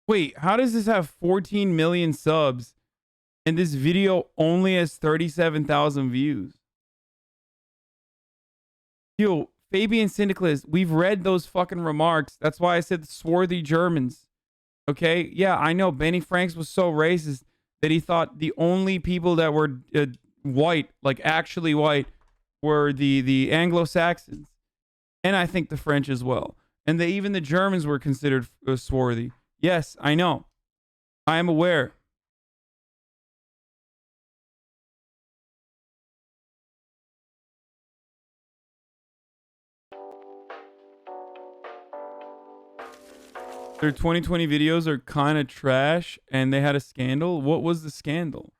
Wait, how does this have 14 million subs and this video only has 37,000 views? Yo, Fabian Syndicalist, we've read those fucking remarks. That's why I said swarthy Germans. Okay? Yeah, I know Benny Franks was so racist that he thought the only people that were white, like actually white, were the Anglo-Saxons. And I think the French as well. And even the Germans were considered swarthy. Yes, I know. I am aware. Their 2020 videos are kind of trash and they had a scandal. What was the scandal?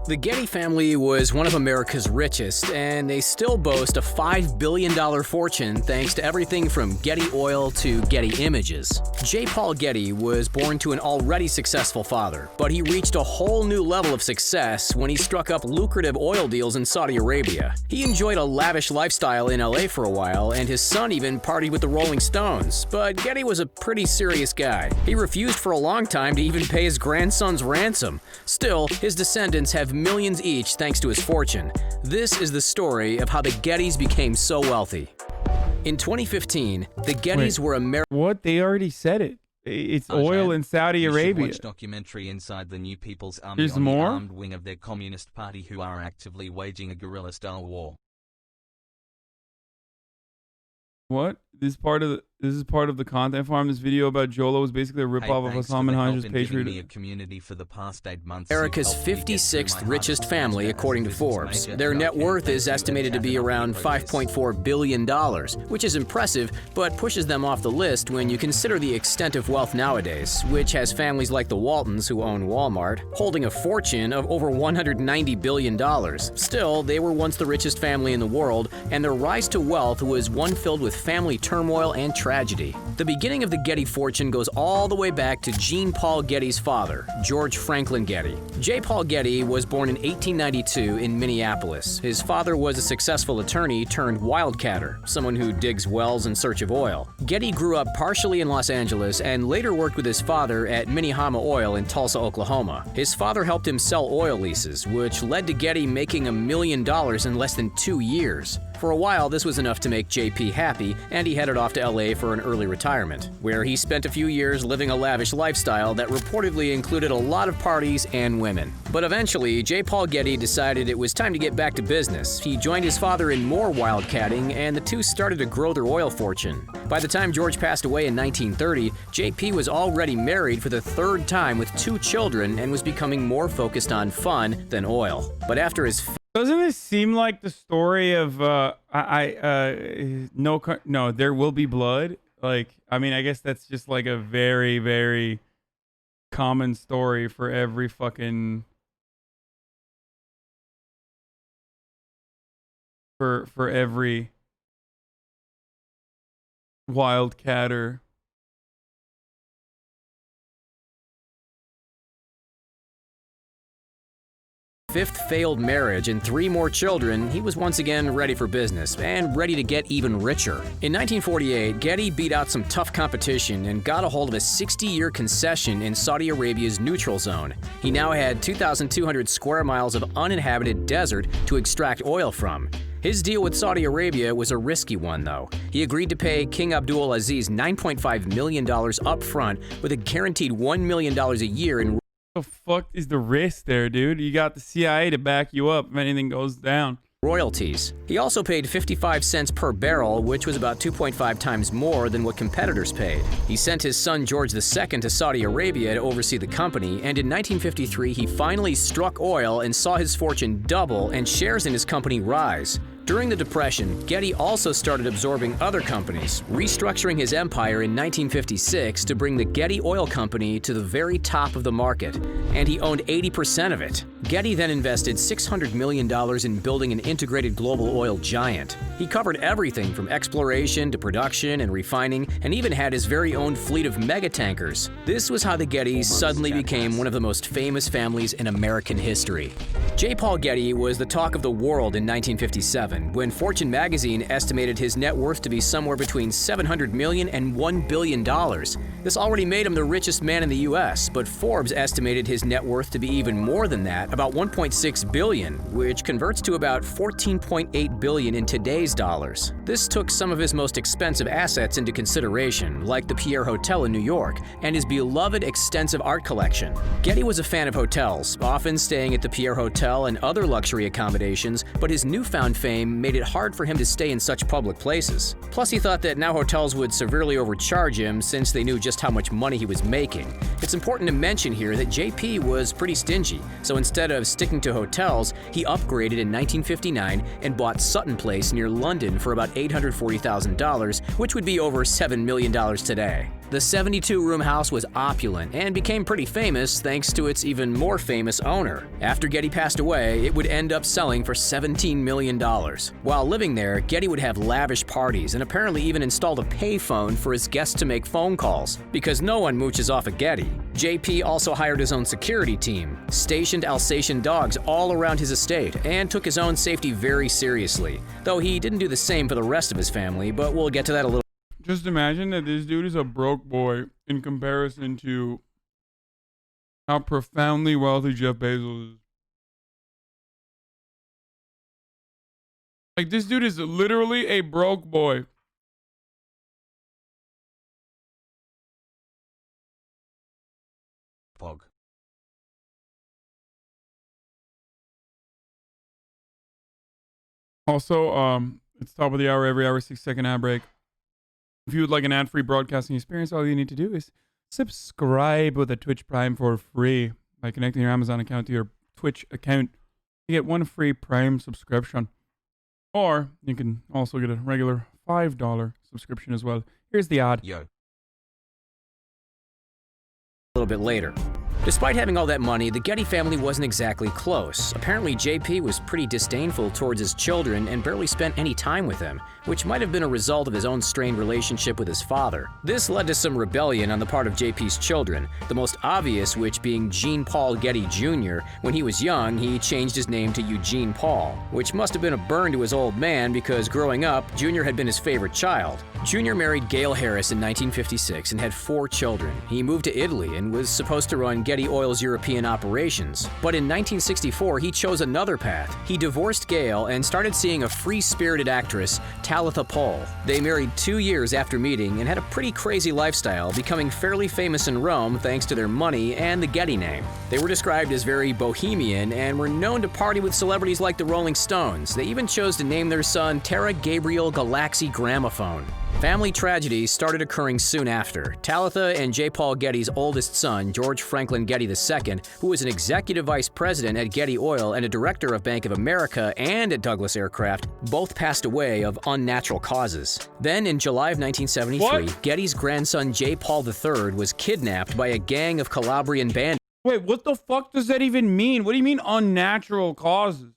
The Getty family was one of America's richest, and they still boast a $5 billion fortune thanks to everything from Getty Oil to Getty Images. J. Paul Getty was born to an already successful father, but he reached a whole new level of success when he struck up lucrative oil deals in Saudi Arabia. He enjoyed a lavish lifestyle in LA for a while, and his son even partied with the Rolling Stones, but Getty was a pretty serious guy. He refused for a long time to even pay his grandson's ransom. Still, his descendants have millions each thanks to his fortune. This is the story of how the Gettys became so wealthy. In 2015, the Gettys were American. What? They already said it. It's oil in Saudi Arabia. Watch documentary inside the New People's Army. There's on more? The armed wing of their Communist Party who are actively waging a guerrilla-style war. What? This is part of the content farm. This video about Jolo was basically a ripoff of Hasan Minhaj's Patriot. Community for the past 8 months. America's 56th richest family, according to Forbes. Their net worth is estimated to be around $5.4 billion, which is impressive, but pushes them off the list when you consider the extent of wealth nowadays, which has families like the Waltons, who own Walmart, holding a fortune of over $190 billion. Still, they were once the richest family in the world, and their rise to wealth was one filled with family turmoil and tragedy. The beginning of the Getty fortune goes all the way back to Jean Paul Getty's father, George Franklin Getty. J. Paul Getty was born in 1892 in Minneapolis. His father was a successful attorney turned wildcatter, someone who digs wells in search of oil. Getty grew up partially in Los Angeles and later worked with his father at Minnehaha Oil in Tulsa, Oklahoma. His father helped him sell oil leases, which led to Getty making $1 million in less than 2 years. For a while, this was enough to make JP happy, and he headed off to LA for an early retirement, where he spent a few years living a lavish lifestyle that reportedly included a lot of parties and women. But eventually, J. Paul Getty decided it was time to get back to business. He joined his father in more wildcatting, and the two started to grow their oil fortune. By the time George passed away in 1930, JP was already married for the 3rd time with 2 children and was becoming more focused on fun than oil. But after his Doesn't this seem like the story of no, there will be blood? Like, I mean, I guess that's just like a very, very common story for every fucking for every wildcatter. fifth failed marriage and 3 more children, he was once again ready for business and ready to get even richer. In 1948, Getty beat out some tough competition and got a hold of a 60-year concession in Saudi Arabia's neutral zone. He now had 2,200 square miles of uninhabited desert to extract oil from. His deal with Saudi Arabia was a risky one, though. He agreed to pay King Abdul Aziz $9.5 million up front with a guaranteed $1 million a year in the fuck is the risk there, dude? You got the CIA to back you up if anything goes down. Royalties. He also paid 55 cents per barrel, which was about 2.5 times more than what competitors paid. He sent his son George II to Saudi Arabia to oversee the company, and in 1953 he finally struck oil and saw his fortune double and shares in his company rise. During the Depression, Getty also started absorbing other companies, restructuring his empire in 1956 to bring the Getty Oil Company to the very top of the market, and he owned 80% of it. Getty then invested $600 million in building an integrated global oil giant. He covered everything from exploration to production and refining, and even had his very own fleet of mega-tankers. This was how the Gettys suddenly became one of the most famous families in American history. J. Paul Getty was the talk of the world in 1957. 1997, when Fortune magazine estimated his net worth to be somewhere between $700 million and $1 billion. This already made him the richest man in the US, but Forbes estimated his net worth to be even more than that, about $1.6 billion, which converts to about $14.8 billion in today's dollars. This took some of his most expensive assets into consideration, like the Pierre Hotel in New York and his beloved extensive art collection. Getty was a fan of hotels, often staying at the Pierre Hotel and other luxury accommodations, but his newfound fame made it hard for him to stay in such public places. Plus, he thought that now hotels would severely overcharge him since they knew just how much money he was making. It's important to mention here that JP was pretty stingy, so instead of sticking to hotels, he upgraded in 1959 and bought Sutton Place near London for about $840,000, which would be over $7 million today. The 72-room house was opulent and became pretty famous thanks to its even more famous owner. After Getty passed away, it would end up selling for $17 million. While living there, Getty would have lavish parties and apparently even installed a payphone for his guests to make phone calls, because no one mooches off a Getty. JP also hired his own security team, stationed Alsatian dogs all around his estate, and took his own safety very seriously, though he didn't do the same for the rest of his family, but we'll get to that a little. Just imagine that this dude is a broke boy in comparison to how profoundly wealthy Jeff Bezos is. Like, this dude is literally a broke boy. Pog. Also, it's top of the hour, every hour, 6-second ad break. If you would like an ad-free broadcasting experience, all you need to do is subscribe with a Twitch Prime for free by connecting your Amazon account to your Twitch account. You get one free Prime subscription. Or you can also get a regular $5 subscription as well. Here's the ad. Yo. A little bit later. Despite having all that money, the Getty family wasn't exactly close. Apparently, JP was pretty disdainful towards his children and barely spent any time with them, which might have been a result of his own strained relationship with his father. This led to some rebellion on the part of JP's children, the most obvious which being Jean Paul Getty Jr. When he was young, he changed his name to Eugene Paul, which must have been a burn to his old man because growing up, Jr. had been his favorite child. Jr. married Gail Harris in 1956 and had 4 children. He moved to Italy and was supposed to run Getty Oil's European operations. But in 1964, he chose another path. He divorced Gail and started seeing a free-spirited actress, Talitha Pole. They married 2 years after meeting and had a pretty crazy lifestyle, becoming fairly famous in Rome thanks to their money and the Getty name. They were described as very bohemian and were known to party with celebrities like the Rolling Stones. They even chose to name their son Tara Gabriel Galaxy Gramophone. Family tragedies started occurring soon after. Talitha and J. Paul Getty's oldest son, George Franklin Getty II, who was an executive vice president at Getty Oil and a director of Bank of America and at Douglas Aircraft, both passed away of unnatural causes. Then, in July of 1973, Getty's grandson J. Paul III was kidnapped by a gang of Calabrian bandits. Wait, what the fuck does that even mean? What do you mean unnatural causes?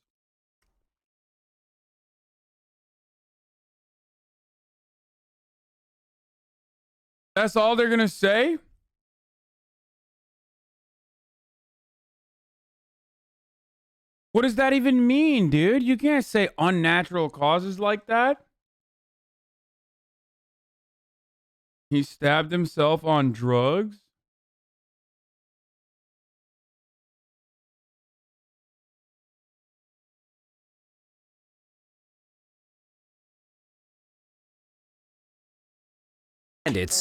That's all they're gonna say? What does that even mean, dude? You can't say unnatural causes like that. He stabbed himself on drugs?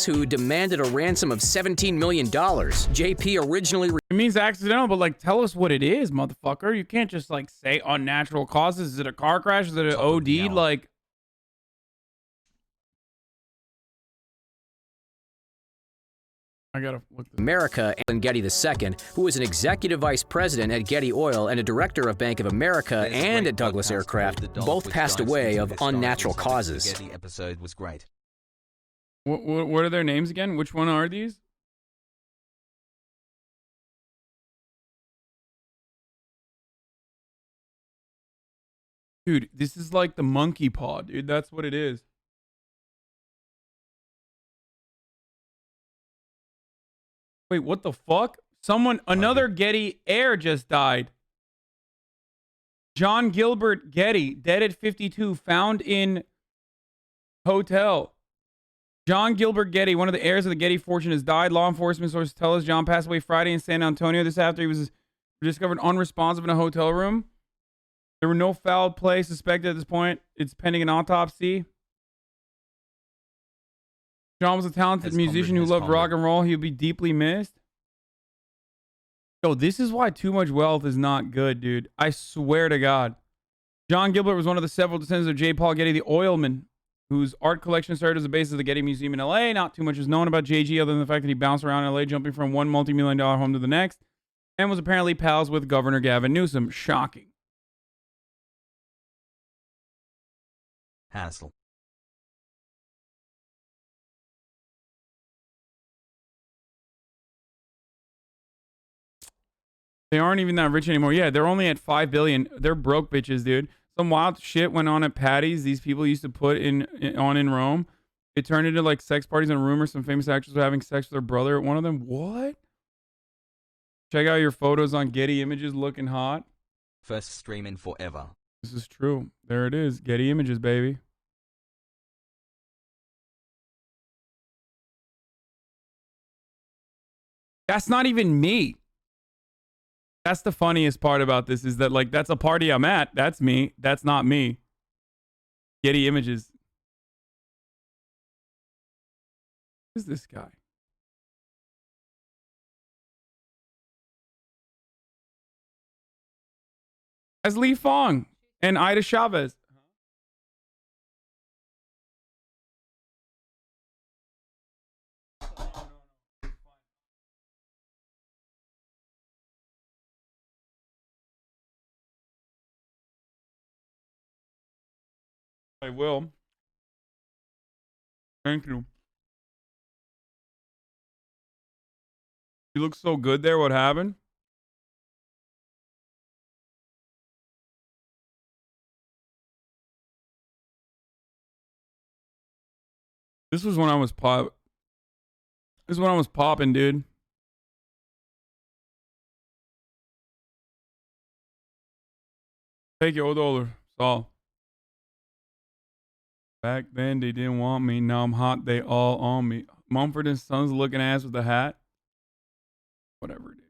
Who demanded a ransom of $17 million. JP originally... It means accidental, but like, tell us what it is, motherfucker. You can't just like say unnatural causes. Is it a car crash? Is it an OD? Like... I gotta look this. America and Getty II, who was an executive vice president at Getty Oil and a director of Bank of America and at Douglas Aircraft, both passed away of unnatural causes. The Getty episode was great. What are their names again? Which one are these? Dude, this is like the monkey paw, dude. That's what it is. Wait, what the fuck? Another Getty heir just died. John Gilbert Getty, dead at 52, found in hotel. John Gilbert Getty, one of the heirs of the Getty fortune, has died. Law enforcement sources tell us John passed away Friday in San Antonio. This after he was discovered unresponsive in a hotel room. There were no foul play suspected at this point. It's pending an autopsy. John was a talented musician who loved rock and roll. He would be deeply missed. Yo, this is why too much wealth is not good, dude. I swear to God. John Gilbert was one of the several descendants of J. Paul Getty, the oilman, whose art collection started as the basis of the Getty Museum in L.A. Not too much is known about JG other than the fact that he bounced around L.A., jumping from one multi-million-dollar home to the next, and was apparently pals with Governor Gavin Newsom. Shocking. Hassle. They aren't even that rich anymore. Yeah, they're only at $5 billion. They're broke bitches, dude. Some wild shit went on at Patty's. These people used to put in Rome. It turned into like sex parties and rumors. Some famous actors were having sex with their brother. One of them, what? Check out your photos on Getty Images looking hot. First stream in forever. This is true. There it is. Getty Images, baby. That's not even me. That's the funniest part about this is that, like, that's a party I'm at. That's me. That's not me. Getty Images. Who's this guy? That's Lee Fong and Ida Chavez. I will. Thank you. You look so good there. What happened? This was when I was This is when I was popping, dude. Take your $1. Saul. Back then they didn't want me. Now I'm hot. They all on me. Mumford and Sons looking ass with a hat. Whatever, dude.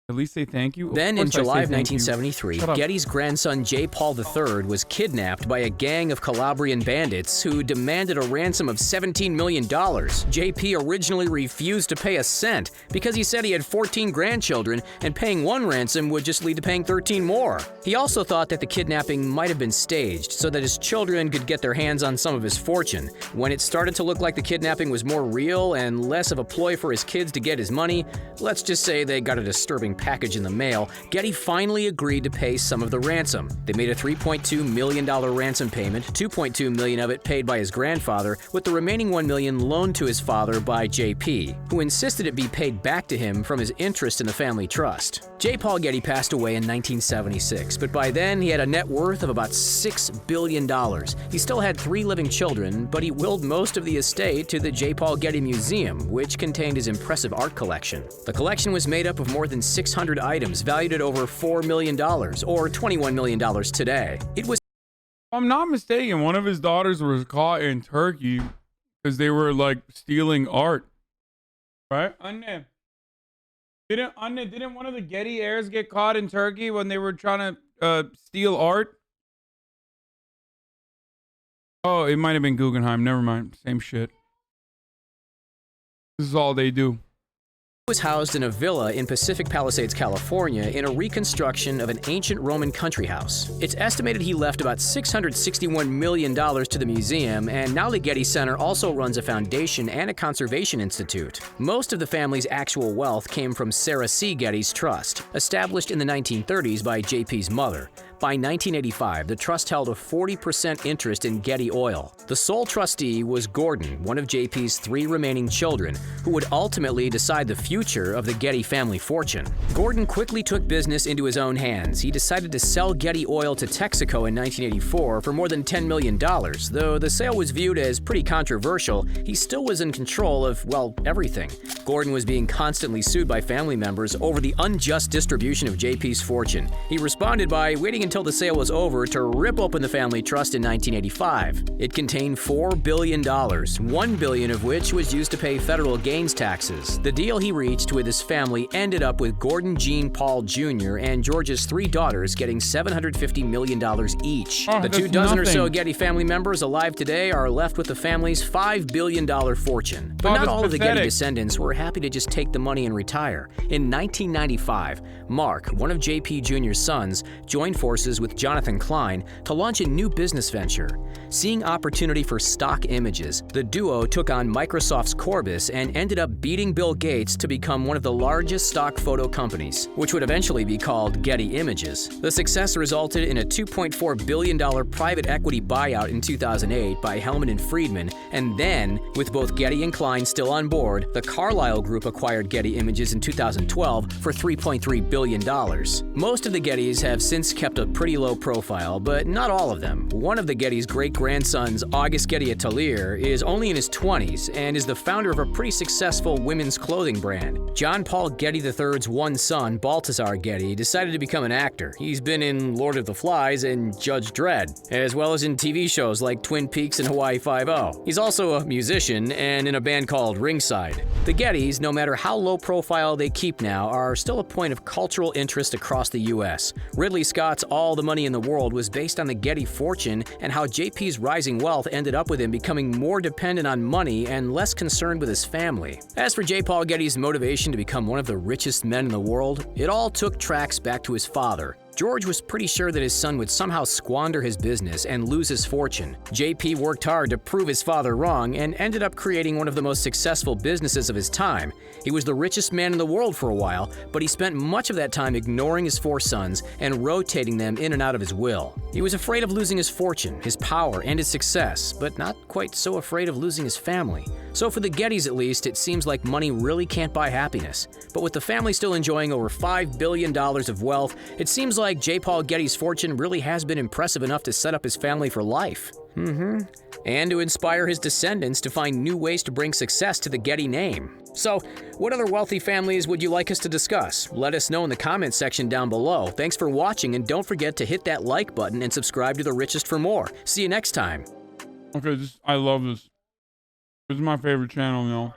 At least say thank you. Then in July of 1973, Getty's grandson J. Paul III was kidnapped by a gang of Calabrian bandits who demanded a ransom of $17 million. JP originally refused to pay a cent because he said he had 14 grandchildren and paying one ransom would just lead to paying 13 more. He also thought that the kidnapping might have been staged so that his children could get their hands on some of his fortune. When it started to look like the kidnapping was more real and less of a ploy for his kids to get his money, let's just say they got a disturbing package in the mail, Getty finally agreed to pay some of the ransom. They made a $3.2 million ransom payment, $2.2 million of it paid by his grandfather, with the remaining $1 million loaned to his father by JP, who insisted it be paid back to him from his interest in the family trust. J. Paul Getty passed away in 1976, but by then he had a net worth of about $6 billion. He still had 3 living children, but he willed most of the estate to the J. Paul Getty Museum, which contained his impressive art collection. The collection was made up of more than 600 items valued at over $4 million, or $21 million today. It was... If I'm not mistaken, one of his daughters was caught in Turkey because they were, like, stealing art. Right? Anne. Didn't one of the Getty heirs get caught in Turkey when they were trying to steal art? Oh, it might have been Guggenheim. Never mind. Same shit. This is all they do. Was housed in a villa in Pacific Palisades, California, in a reconstruction of an ancient Roman country house. It's estimated he left about $661 million to the museum, and now the Getty Center also runs a foundation and a conservation institute. Most of the family's actual wealth came from Sarah C. Getty's trust, established in the 1930s by JP's mother. By 1985, the trust held a 40% interest in Getty Oil. The sole trustee was Gordon, one of JP's 3 remaining children, who would ultimately decide the future of the Getty family fortune. Gordon quickly took business into his own hands. He decided to sell Getty Oil to Texaco in 1984 for more than $10 million. Though the sale was viewed as pretty controversial, he still was in control of, well, everything. Gordon was being constantly sued by family members over the unjust distribution of JP's fortune. He responded by waiting until the sale was over to rip open the family trust in 1985. It contained $4 billion, $1 billion of which was used to pay federal gains taxes. The deal he reached with his family ended up with Gordon Jean Paul Jr. and George's 3 daughters getting $750 million each. The 2 dozen or so Getty family members alive today are left with the family's $5 billion fortune. But not all of the Getty descendants were happy to just take the money and retire. In 1995, Mark, one of JP Jr.'s sons, joined forces with Jonathan Klein to launch a new business venture. Seeing opportunity for stock images, the duo took on Microsoft's Corbis and ended up beating Bill Gates to become one of the largest stock photo companies, which would eventually be called Getty Images. The success resulted in a $2.4 billion private equity buyout in 2008 by Hellman and Friedman, and then, with both Getty and Klein still on board, the Carlyle Group acquired Getty Images in 2012 for $3.3 billion. Most of the Gettys have since kept a pretty low profile, but not all of them. One of the Gettys' great-grandsons, August Getty Atelier, is only in his 20s and is the founder of a pretty successful women's clothing brand. John Paul Getty III's one son, Balthazar Getty, decided to become an actor. He's been in Lord of the Flies and Judge Dredd, as well as in TV shows like Twin Peaks and Hawaii Five-0. He's also a musician and in a band called Ringside. The Gettys, no matter how low profile they keep now, are still a point of cultural interest across the U.S. Ridley Scott's All the Money in the World was based on the Getty fortune and how JP's rising wealth ended up with him becoming more dependent on money and less concerned with his family. As for J. Paul Getty's motivation to become one of the richest men in the world, it all took tracks back to his father. George was pretty sure that his son would somehow squander his business and lose his fortune. JP worked hard to prove his father wrong and ended up creating one of the most successful businesses of his time. He was the richest man in the world for a while, but he spent much of that time ignoring his 4 sons and rotating them in and out of his will. He was afraid of losing his fortune, his power, and his success, but not quite so afraid of losing his family. So for the Gettys at least, it seems like money really can't buy happiness. But with the family still enjoying over $5 billion of wealth, it seems like J. Paul Getty's fortune really has been impressive enough to set up his family for life. And to inspire his descendants to find new ways to bring success to the Getty name. So, what other wealthy families would you like us to discuss? Let us know in the comments section down below. Thanks for watching, and don't forget to hit that like button and subscribe to The Richest for more. See you next time. Okay, I love this. This is my favorite channel, y'all.